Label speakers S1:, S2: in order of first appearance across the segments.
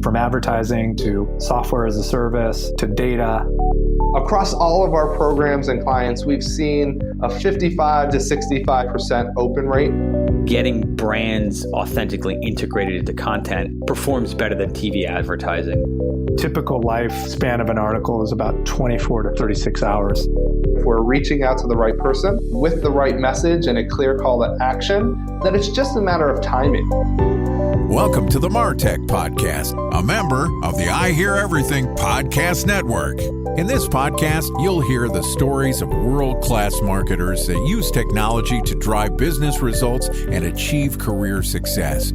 S1: From advertising to software as a service to data.
S2: Across all of our programs and clients, we've seen a 55 to 65% open rate.
S3: Getting brands authentically integrated into content performs better than TV advertising.
S1: Typical lifespan of an article is about 24 to 36 hours.
S2: If we're reaching out to the right person with the right message and a clear call to action, then it's just a matter of timing.
S4: Welcome to the MarTech Podcast, a member of the I Hear Everything Podcast Network. In this podcast, you'll hear the stories of world-class marketers that use technology to drive business results and achieve career success.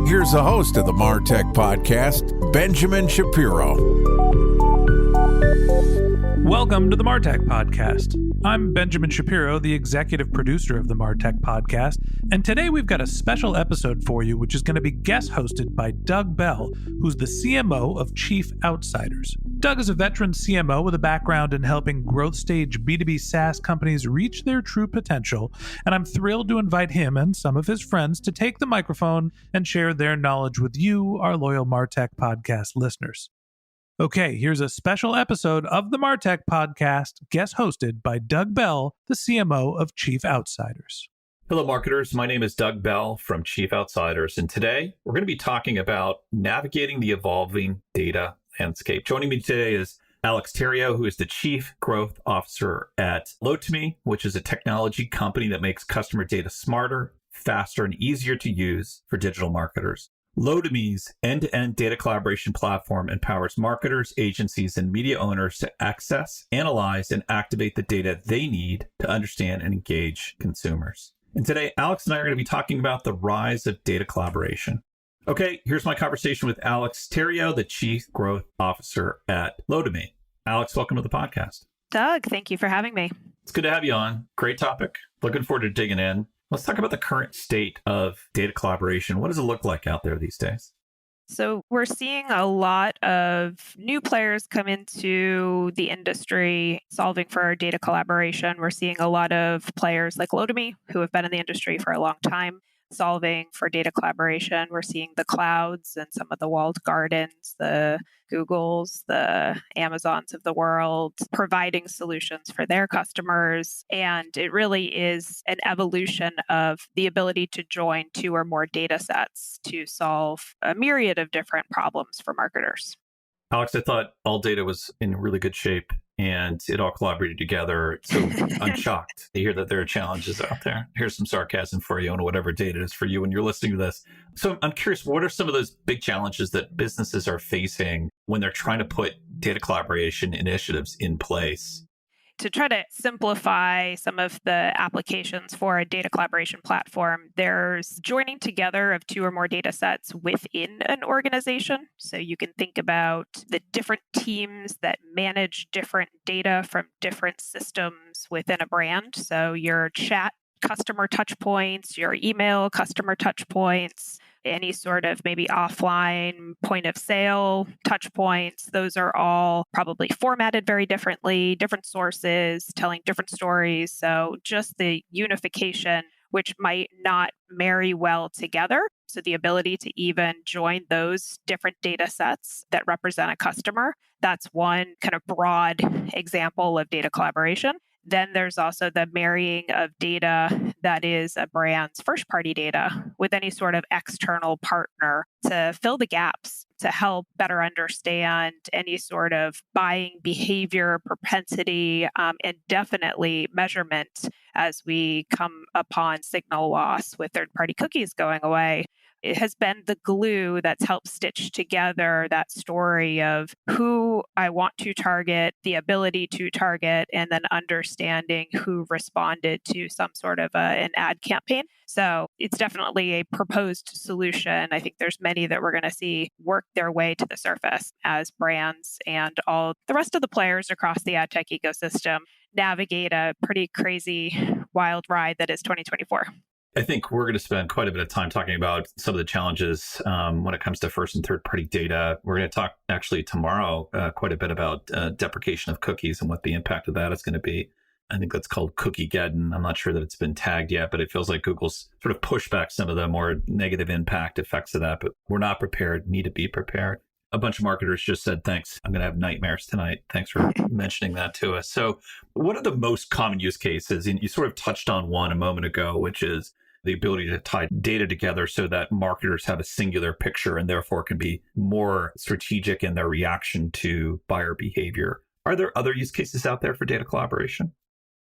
S4: Here's the host of the MarTech Podcast, Benjamin Shapiro.
S5: Welcome to the MarTech Podcast. I'm Benjamin Shapiro, the executive producer of the MarTech Podcast, and today we've got a special episode for you, which is going to be guest hosted by Doug Bell, who's the CMO of Chief Outsiders. Doug is a veteran CMO with a background in helping growth stage B2B SaaS companies reach their true potential, and I'm thrilled to invite him and some of his friends to take the microphone and share their knowledge with you, our loyal MarTech Podcast listeners. Okay, here's a special episode of the MarTech Podcast, guest hosted by Doug Bell, the CMO of Chief Outsiders.
S6: Hello, marketers. My name is Doug Bell from Chief Outsiders, and today we're going to be talking about navigating the evolving data landscape. Joining me today is Alexandra Theriault, who is the Chief Growth Officer at Lotame, which is a technology company that makes customer data smarter, faster, and easier to use for digital marketers. Lotame's end-to-end data collaboration platform empowers marketers, agencies, and media owners to access, analyze, and activate the data they need to understand and engage consumers. And today, Alex and I are going to be talking about the rise of data collaboration. Okay, here's my conversation with Alexandra Theriault, the Chief Growth Officer at Lotame. Alex, welcome to the podcast.
S7: Doug, thank you for having me.
S6: It's good to have you on. Great topic. Looking forward to digging in. Let's talk about the current state of data collaboration. What does it look like out there these days?
S7: So we're seeing a lot of new players come into the industry solving for data collaboration. We're seeing a lot of players like Lotame, who have been in the industry for a long time, solving for data collaboration. We're seeing the clouds and some of the walled gardens, the Googles, the Amazons of the world, providing solutions for their customers. And it really is an evolution of the ability to join two or more data sets to solve a myriad of different problems for marketers.
S6: Alex, I thought all data was in really good shape and it all collaborated together. So I'm shocked to hear that there are challenges out there. Here's some sarcasm for you on whatever data is for you when you're listening to this. So I'm curious, what are some of those big challenges that businesses are facing when they're trying to put data collaboration initiatives in place?
S7: To try to simplify some of the applications for a data collaboration platform, there's joining together of two or more data sets within an organization. So you can think about the different teams that manage different data from different systems within a brand. So your chat customer touch points, your email customer touch points, any sort of maybe offline point of sale touch points. Those are all probably formatted very differently, different sources, telling different stories. So just the unification, which might not marry well together. So the ability to even join those different data sets that represent a customer, that's one kind of broad example of data collaboration. Then there's also the marrying of data that is a brand's first-party data with any sort of external partner to fill the gaps, to help better understand any sort of buying behavior, propensity, and definitely measurement as we come upon signal loss with third-party cookies going away. It has been the glue that's helped stitch together that story of who I want to target, the ability to target, and then understanding who responded to some sort of an ad campaign. So it's definitely a proposed solution. I think there's many that we're going to see work their way to the surface as brands and all the rest of the players across the ad tech ecosystem navigate a pretty crazy, wild ride that is 2024.
S6: I think we're going to spend quite a bit of time talking about some of the challenges when it comes to first and third party data. We're going to talk actually tomorrow quite a bit about deprecation of cookies and what the impact of that is going to be. I think that's called Cookie-geddon. I'm not sure that it's been tagged yet, but it feels like Google's sort of pushed back some of the more negative impact effects of that. But we're not prepared, need to be prepared. A bunch of marketers just said, thanks, I'm going to have nightmares tonight. Thanks for mentioning that to us. So what are the most common use cases? And you sort of touched on one a moment ago, which is the ability to tie data together so that marketers have a singular picture and therefore can be more strategic in their reaction to buyer behavior. Are there other use cases out there for data collaboration?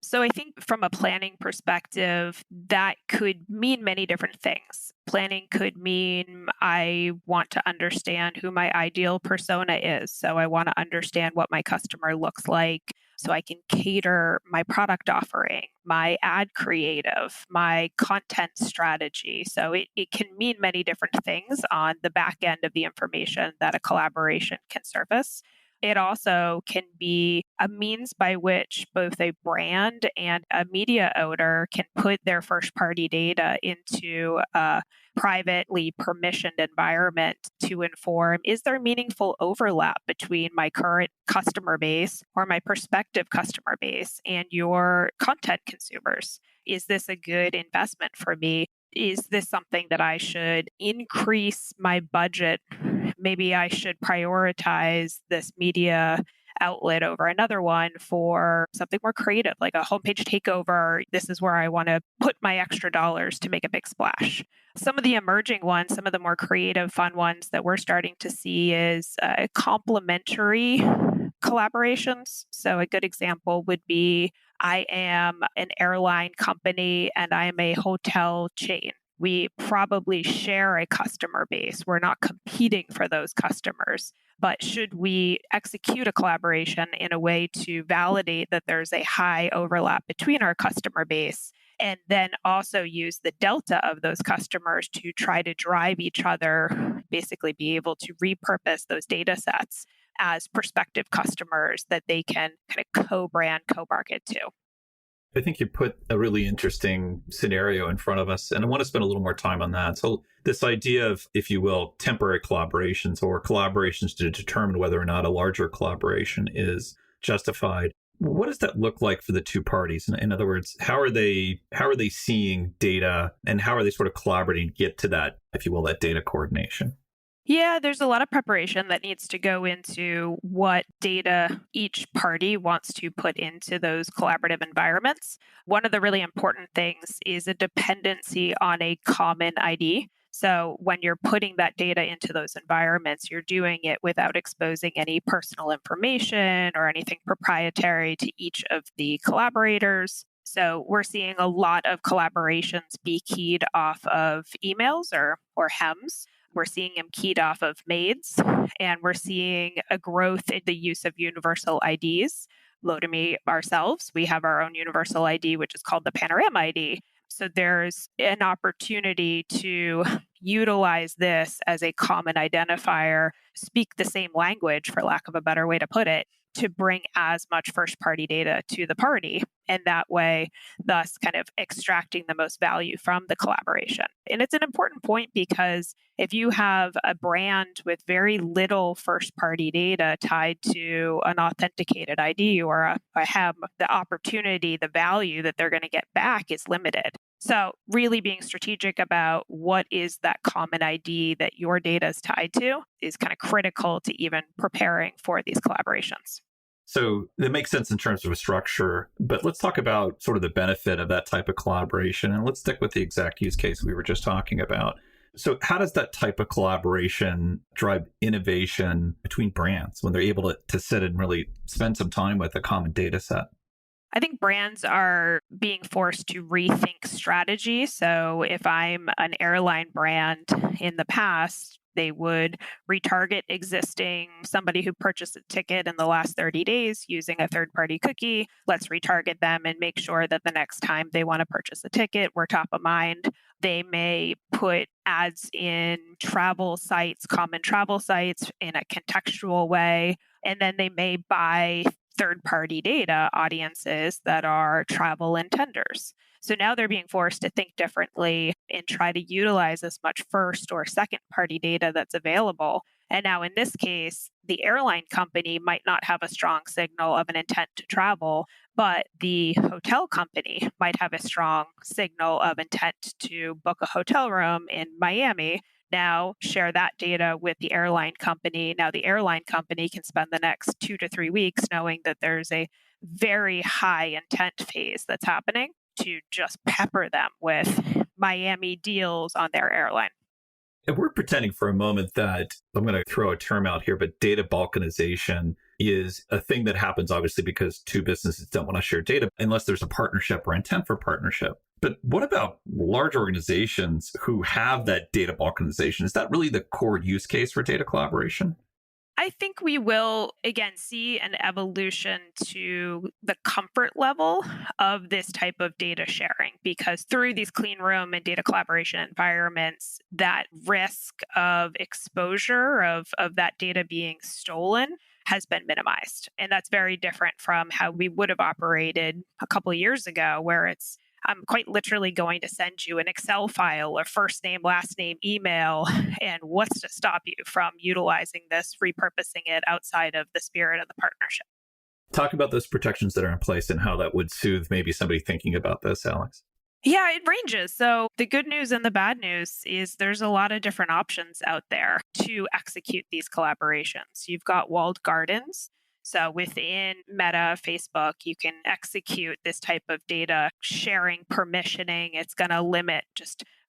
S7: So I think from a planning perspective, that could mean many different things. Planning could mean I want to understand who my ideal persona is. So I want to understand what my customer looks like so I can cater my product offering, my ad creative, my content strategy. So it can mean many different things on the back end of the information that a collaboration can surface. It also can be a means by which both a brand and a media owner can put their first party data into a privately permissioned environment to inform, is there meaningful overlap between my current customer base or my prospective customer base and your content consumers? Is this a good investment for me? Is this something that I should increase my budget? Maybe I should prioritize this media outlet over another one for something more creative, like a homepage takeover. This is where I want to put my extra dollars to make a big splash. Some of the emerging ones, some of the more creative, fun ones that we're starting to see is complementary collaborations. So a good example would be I am an airline company and I am a hotel chain. We probably share a customer base. We're not competing for those customers. But should we execute a collaboration in a way to validate that there's a high overlap between our customer base and then also use the delta of those customers to try to drive each other, basically be able to repurpose those data sets as prospective customers that they can kind of co-brand, co-market to?
S6: I think you put a really interesting scenario in front of us, and I want to spend a little more time on that. So this idea of, if you will, temporary collaborations or collaborations to determine whether or not a larger collaboration is justified. What does that look like for the two parties? In other words, how are they seeing data and how are they sort of collaborating to get to that, if you will, that data coordination?
S7: Yeah, there's a lot of preparation that needs to go into what data each party wants to put into those collaborative environments. One of the really important things is a dependency on a common ID. So when you're putting that data into those environments, you're doing it without exposing any personal information or anything proprietary to each of the collaborators. So we're seeing a lot of collaborations be keyed off of emails or HEMs. We're seeing them keyed off of maids, and we're seeing a growth in the use of universal IDs. Lotame ourselves, we have our own universal ID, which is called the Panorama ID. So there's an opportunity to utilize this as a common identifier, speak the same language, for lack of a better way to put it, to bring as much first-party data to the party, and that way, thus kind of extracting the most value from the collaboration. And it's an important point because if you have a brand with very little first-party data tied to an authenticated ID or a HEM, the opportunity, the value that they're going to get back is limited. So really being strategic about what is that common ID that your data is tied to is kind of critical to even preparing for these collaborations.
S6: So that makes sense in terms of a structure, but let's talk about sort of the benefit of that type of collaboration. And let's stick with the exact use case we were just talking about. So how does that type of collaboration drive innovation between brands when they're able to sit and really spend some time with a common data set?
S7: I think brands are being forced to rethink strategy. So if I'm an airline brand in the past, they would retarget existing somebody who purchased a ticket in the last 30 days using a third-party cookie. Let's retarget them and make sure that the next time they want to purchase a ticket, we're top of mind. They may put ads in travel sites, common travel sites, in a contextual way, and then they may buy third-party data audiences that are travel intenders. So now they're being forced to think differently and try to utilize as much first or second party data that's available And now in this case, the airline company might not have a strong signal of an intent to travel, but the hotel company might have a strong signal of intent to book a hotel room in Miami. Now share that data with the airline company. Now the airline company can spend the next 2 to 3 weeks knowing that there's a very high intent phase that's happening to just pepper them with Miami deals on their airline.
S6: And we're pretending for a moment that, I'm going to throw a term out here, but data balkanization is a thing that happens obviously because two businesses don't want to share data unless there's a partnership or intent for partnership. But what about large organizations who have that data balkanization? Is that really the core use case for data collaboration?
S7: I think we will, again, see an evolution to the comfort level of this type of data sharing, because through these clean room and data collaboration environments, that risk of exposure of that data being stolen has been minimized. And that's very different from how we would have operated a couple of years ago, where I'm quite literally going to send you an Excel file, a first name, last name, email, and what's to stop you from utilizing this, repurposing it outside of the spirit of the partnership?
S6: Talk about those protections that are in place and how that would soothe maybe somebody thinking about this, Alex.
S7: Yeah, it ranges. So the good news and the bad news is there's a lot of different options out there to execute these collaborations. You've got walled gardens. So within Meta, Facebook, you can execute this type of data sharing, permissioning. It's going to limit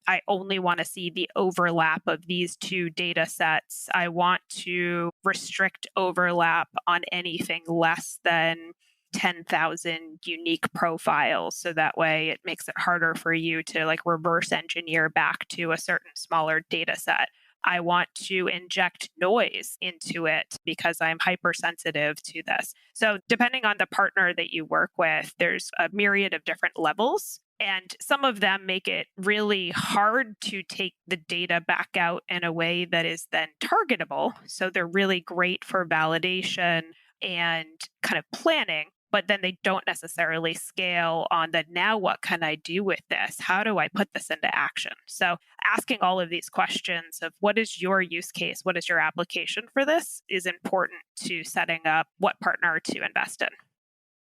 S7: I only want to see the overlap of these two data sets. I want to restrict overlap on anything less than 10,000 unique profiles. So that way it makes it harder for you to reverse engineer back to a certain smaller data set. I want to inject noise into it because I'm hypersensitive to this. So depending on the partner that you work with, there's a myriad of different levels. And some of them make it really hard to take the data back out in a way that is then targetable. So they're really great for validation and kind of planning, but then they don't necessarily scale on the now what can I do with this? How do I put this into action? So asking all of these questions of what is your use case? What is your application for this is important to setting up what partner to invest in.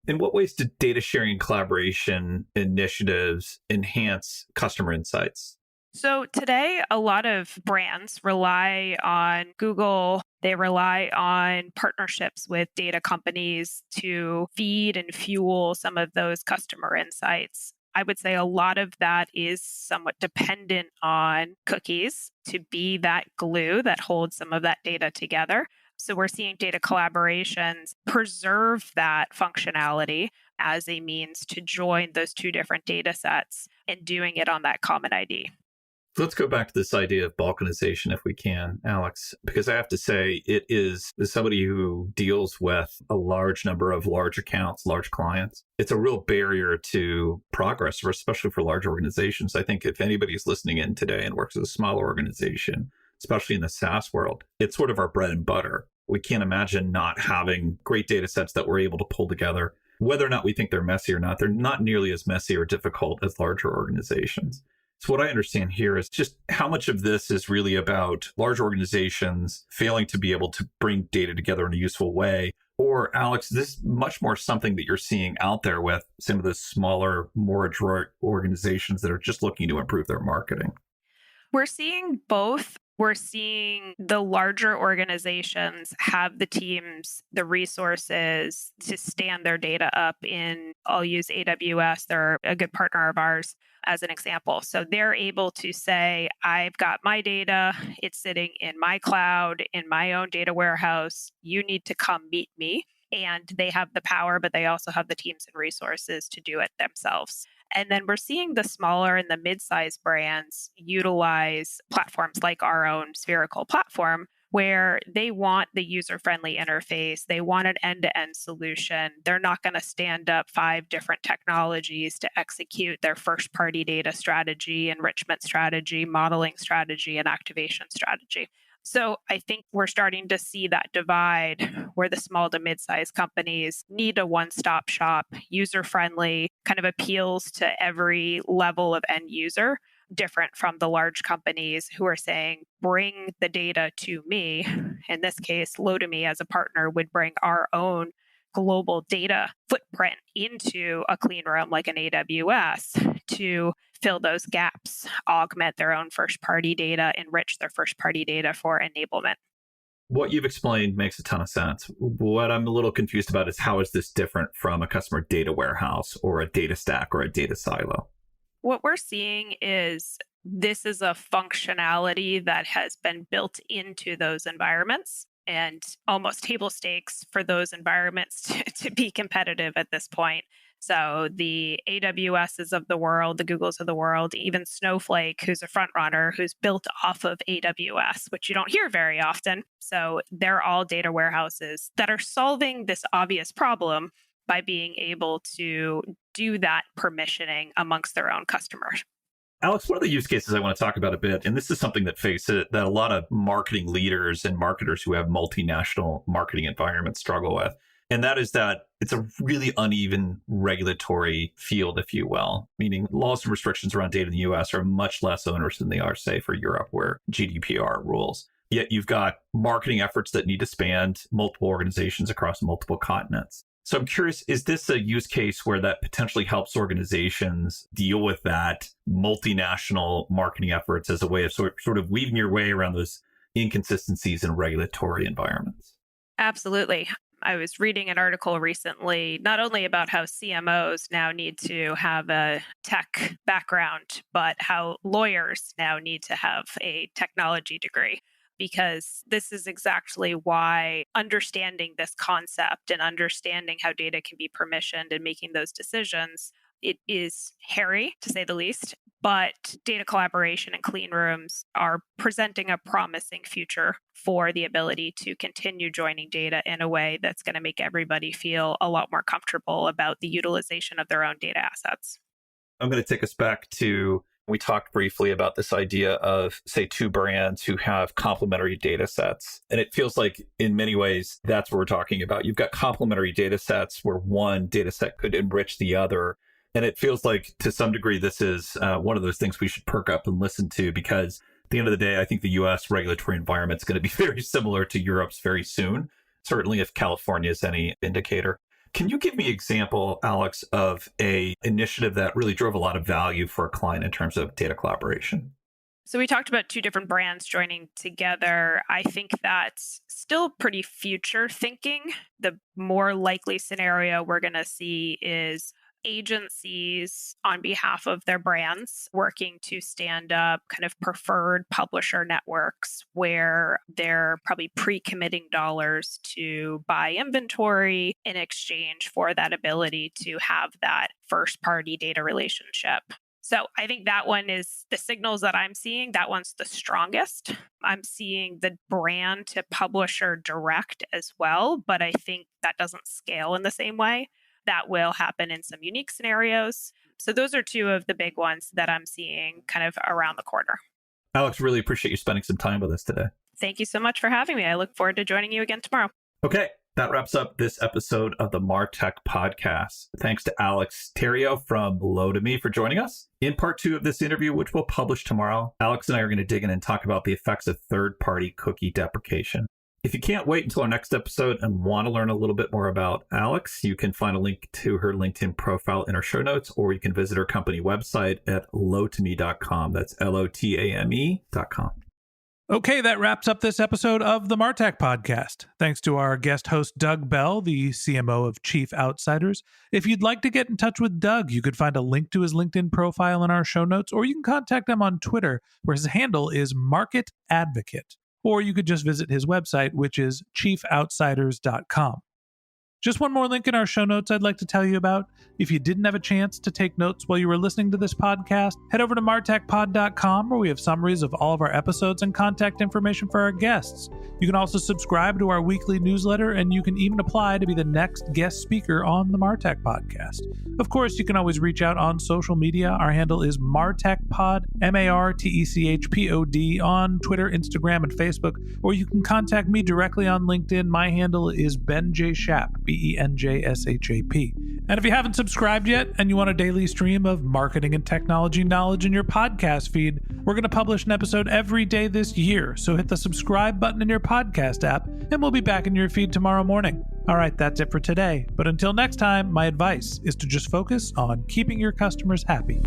S6: In what ways do data sharing and collaboration initiatives enhance customer insights?
S7: So today, a lot of brands rely on Google. They rely on partnerships with data companies to feed and fuel some of those customer insights. I would say a lot of that is somewhat dependent on cookies to be that glue that holds some of that data together. So we're seeing data collaborations preserve that functionality as a means to join those two different data sets and doing it on that common ID.
S6: Let's go back to this idea of balkanization if we can, Alex, because I have to say it is, as somebody who deals with a large number of large accounts, large clients, it's a real barrier to progress, especially for large organizations. I think if anybody's listening in today and works with a smaller organization, especially in the SaaS world, it's sort of our bread and butter. We can't imagine not having great data sets that we're able to pull together. Whether or not we think they're messy or not, they're not nearly as messy or difficult as larger organizations. So what I understand here is just how much of this is really about large organizations failing to be able to bring data together in a useful way. Or Alex, this is much more something that you're seeing out there with some of the smaller, more adroit organizations that are just looking to improve their marketing.
S7: We're seeing both. We're seeing the larger organizations have the teams, the resources to stand their data up in, I'll use AWS, they're a good partner of ours as an example. So they're able to say, I've got my data, it's sitting in my cloud, in my own data warehouse, you need to come meet me. And they have the power, but they also have the teams and resources to do it themselves. And then we're seeing the smaller and the mid-sized brands utilize platforms like our own Spherical platform, where they want the user-friendly interface. They want an end-to-end solution. They're not going to stand up 5 different technologies to execute their first-party data strategy, enrichment strategy, modeling strategy, and activation strategy. So I think we're starting to see that divide where the small to mid-sized companies need a one-stop shop, user-friendly, kind of appeals to every level of end user, different from the large companies who are saying, bring the data to me. In this case, Lotame as a partner would bring our own global data footprint into a clean room like an AWS to fill those gaps, augment their own first-party data, enrich their first-party data for enablement.
S6: What you've explained makes a ton of sense. What I'm a little confused about is how is this different from a customer data warehouse or a data stack or a data silo?
S7: What we're seeing is this is a functionality that has been built into those environments and almost table stakes for those environments to be competitive at this point. So the AWSs of the world, the Googles of the world, even Snowflake, who's a front runner, who's built off of AWS, which you don't hear very often. So they're all data warehouses that are solving this obvious problem by being able to do that permissioning amongst their own customers.
S6: Alex, one of the use cases I want to talk about a bit, and this is something that a lot of marketing leaders and marketers who have multinational marketing environments struggle with. And that is that it's a really uneven regulatory field, if you will, meaning laws and restrictions around data in the US are much less onerous than they are, say, for Europe, where GDPR rules. Yet you've got marketing efforts that need to span multiple organizations across multiple continents. So I'm curious, is this a use case where that potentially helps organizations deal with that multinational marketing efforts as a way of sort of weaving your way around those inconsistencies in regulatory environments?
S7: Absolutely. I was reading an article recently, not only about how CMOs now need to have a tech background, but how lawyers now need to have a technology degree, because this is exactly why understanding this concept and understanding how data can be permissioned and making those decisions, it is hairy, to say the least. But data collaboration and clean rooms are presenting a promising future for the ability to continue joining data in a way that's going to make everybody feel a lot more comfortable about the utilization of their own data assets.
S6: I'm going to take us back to, we talked briefly about this idea of, say, two brands who have complementary data sets. And it feels like in many ways, that's what we're talking about. You've got complementary data sets where one data set could enrich the other. And it feels like, to some degree, this is one of those things we should perk up and listen to, because at the end of the day, I think the U.S. regulatory environment is going to be very similar to Europe's very soon, certainly if California is any indicator. Can you give me an example, Alex, of an initiative that really drove a lot of value for a client in terms of data collaboration?
S7: So we talked about two different brands joining together. I think that's still pretty future thinking. The more likely scenario we're going to see is agencies on behalf of their brands working to stand up kind of preferred publisher networks where they're probably pre-committing dollars to buy inventory in exchange for that ability to have that first-party data relationship. So I think that one is the signals that I'm seeing. That one's the strongest. I'm seeing the brand to publisher direct as well, but I think that doesn't scale in the same way. That will happen in some unique scenarios. So those are two of the big ones that I'm seeing kind of around the corner.
S6: Alex, really appreciate you spending some time with us today.
S7: Thank you so much for having me. I look forward to joining you again tomorrow.
S6: Okay, that wraps up this episode of the MarTech Podcast. Thanks to Alex Theriault from Lotame for joining us. In part 2 of this interview, which we'll publish tomorrow, Alex and I are going to dig in and talk about the effects of third-party cookie deprecation. If you can't wait until our next episode and want to learn a little bit more about Alex, you can find a link to her LinkedIn profile in our show notes, or you can visit her company website at lotame.com. That's LOTAME.com.
S5: Okay, that wraps up this episode of the MarTech Podcast. Thanks to our guest host, Doug Bell, the CMO of Chief Outsiders. If you'd like to get in touch with Doug, you could find a link to his LinkedIn profile in our show notes, or you can contact him on Twitter, where his handle is Market Advocate. Or you could just visit his website, which is chiefoutsiders.com. Just one more link in our show notes I'd like to tell you about. If you didn't have a chance to take notes while you were listening to this podcast, head over to martechpod.com, where we have summaries of all of our episodes and contact information for our guests. You can also subscribe to our weekly newsletter, and you can even apply to be the next guest speaker on the MarTech Podcast. Of course, you can always reach out on social media. Our handle is MarTechPod, MarTechPod, on Twitter, Instagram, and Facebook, or you can contact me directly on LinkedIn. My handle is Ben J. Schaap, BENJSHAP. And if you haven't subscribed yet and you want a daily stream of marketing and technology knowledge in your podcast feed, we're going to publish an episode every day this year. So hit the subscribe button in your podcast app and we'll be back in your feed tomorrow morning. All right, that's it for today. But until next time, my advice is to just focus on keeping your customers happy.